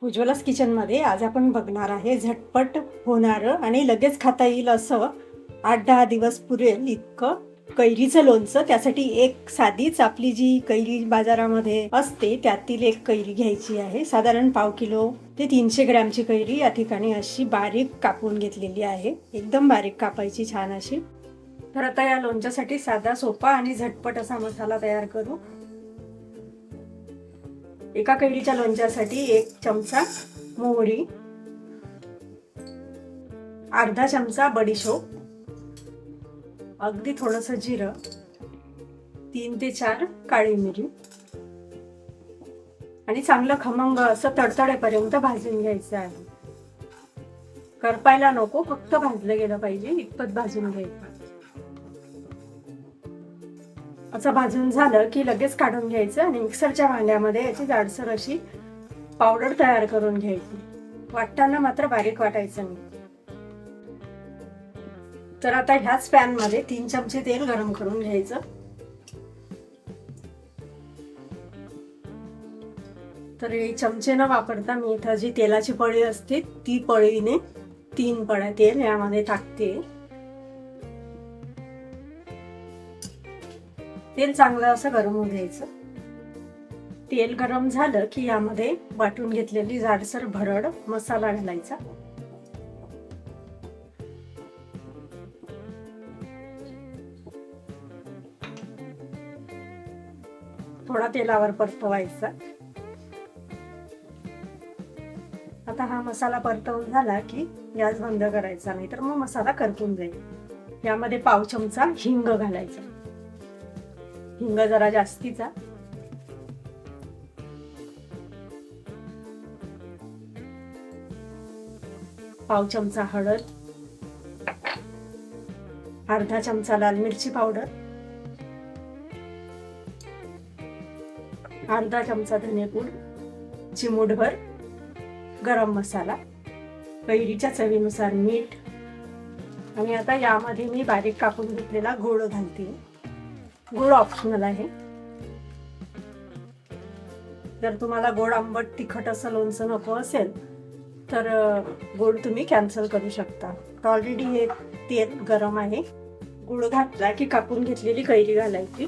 उज्ज्वलास किचनमध्ये आज आपण बघणार आहे झटपट होणारं आणि लगेच खाता येईल असं 8-10 दिवस पुरेल इतकं कैरीचं लोणचं. त्यासाठी एक साधीच आपली जी कैरी बाजारामध्ये असते त्यातील एक कैरी घ्यायची आहे. साधारण 1/2 किलो ते 300 ग्रॅमची कैरी या ठिकाणी अशी बारीक कापून घेतलेली आहे. एकदम बारीक कापायची, छान अशी. तर आता या लोणच्यासाठी साधा, सोपा आणि झटपट असा मसाला तयार करू. एका कैरीच्या लोणच्यासाठी 1 चमचा मोहरी, अर्धा चमचा बडीशोप, अगदी थोडंसं जिरं, 3 ते 4 काळी मिरी आणि चांगलं खमंग असं तडतडेपर्यंत भाजून घ्यायचं आहे. करपायला नको, फक्त भाजलं गेलं पाहिजे इतपत भाजून घ्यायचं. असं भाजून झालं की लगेच काढून घ्यायचं आणि मिक्सरच्या भांड्यामध्ये याची जाडसर अशी पावडर तयार करून घ्यायची. वाटताना मात्र बारीक वाटायचं नाही. तर आता ह्याच पॅन मध्ये 3 चमचे तेल गरम करून घ्यायचं. तर हे चमचे न वापरता मी इथं जी तेलाची पळी असते ती पळीने 3 पळ्या तेल यामध्ये टाकते. तेल चांगलं असं गरम होऊ द्यायचं. तेल गरम झालं की यामध्ये वाटून घेतलेली जाडसर भरड मसाला घालायचा. थोडा तेलावर परतवायचा. आता हा मसाला परतवून झाला की गॅस बंद करायचा, नाही तर मग मसाला करपून जाईल. यामध्ये 1/2 चमचा हिंग घालायचा. हिंग जरा जास्तीचा. पाव चमचा हळद, अर्धा चमचा लाल मिरची पावडर, अर्धा चमचा धनेपूड, चिमूटभर गरम मसाला, कैरीच्या चवीनुसार मीठ आणि आता यामध्ये मी बारीक कापून घेतलेला गोड घालते. गोड ऑप्शनल आहे. जर तुम्हाला गोड आंबट तिखट असं लोणचं नको असेल तर गोड तुम्ही कॅन्सल करू शकता. ऑलरेडी हे तेल गरम आहे. गुळ घातला की कापून घेतलेली कैरी घालायची.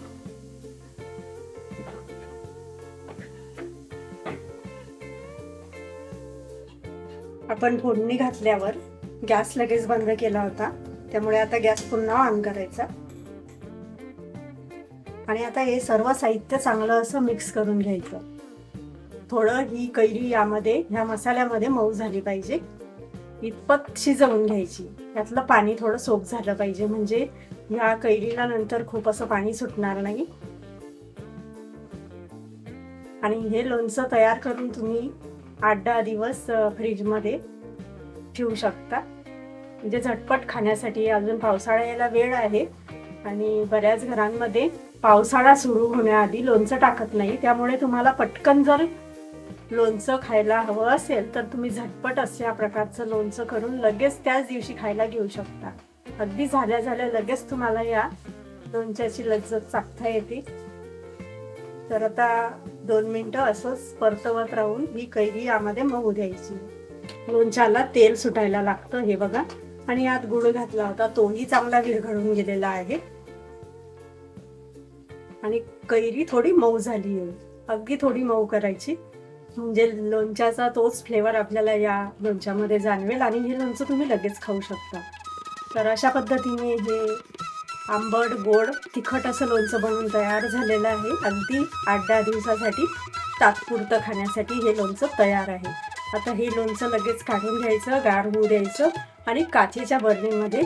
आपण फोडणी घातल्यावर गॅस लगेच बंद केला होता, त्यामुळे आता गॅस पुन्हा ऑन करायचा. आणि आता हे सर्व साहित्य चांगलं असं मिक्स करून घ्यायचं. थोडं ही कैरी यामध्ये ह्या मसाल्यामध्ये मऊ झाली पाहिजे इतपत शिजवून घ्यायची. यातलं पाणी थोडं सोक झालं पाहिजे, म्हणजे ह्या कैरीला नंतर खूप असं पाणी सुटणार नाही. आणि हे लोणचं तयार करून तुम्ही 8-10 दिवस फ्रीजमध्ये ठेवू शकता, म्हणजे झटपट खाण्यासाठी. अजून पावसाळा यायला वेळ आहे आणि बऱ्याच घरांमध्ये पावसाळा सुरू होण्याआधी लोणचं टाकत नाही. त्यामुळे तुम्हाला पटकन जर लोणचं खायला हवं असेल तर तुम्ही झटपट अशा प्रकारचं लोणचं करून लगेच त्याच दिवशी खायला घेऊ शकता. अगदी झाल्या झाल्या लगेच तुम्हाला या लोणच्याची लज्जत चाखता येते. तर आता 2 मिनिटं असंच परतवत राहून ही कैरी यामध्ये मऊ द्यायची. लोणच्याला तेल सुटायला लागतं, हे बघा. आणि यात गुळ घातला होता, तोही चांगला विरघळून गेलेला आहे. आणि कैरी थोडी मऊ झाली आहे, अगदी थोडी मऊ करायची, म्हणजे लोणच्याचा तोच फ्लेवर आपल्याला या लोणच्यामध्ये जाणवेल आणि हे लोणचं तुम्ही लगेच खाऊ शकता. तर अशा पद्धतीने हे आंबट गोड तिखट असं लोणचं बनवून तयार झालेलं आहे. अगदी 8-10 दिवसासाठी तात्पुरतं खाण्यासाठी हे लोणचं तयार आहे. आता हे लोणचं लगेच काढून घ्यायचं, गार होऊ द्यायचं आणि काचेच्या बरणीमध्ये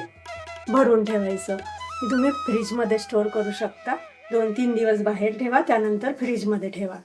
भरून ठेवायचं. तुम्ही फ्रीजमध्ये स्टोअर करू शकता. 2-3 दिवस बाहेर ठेवा, त्यानंतर फ्रीजमध्ये ठेवा.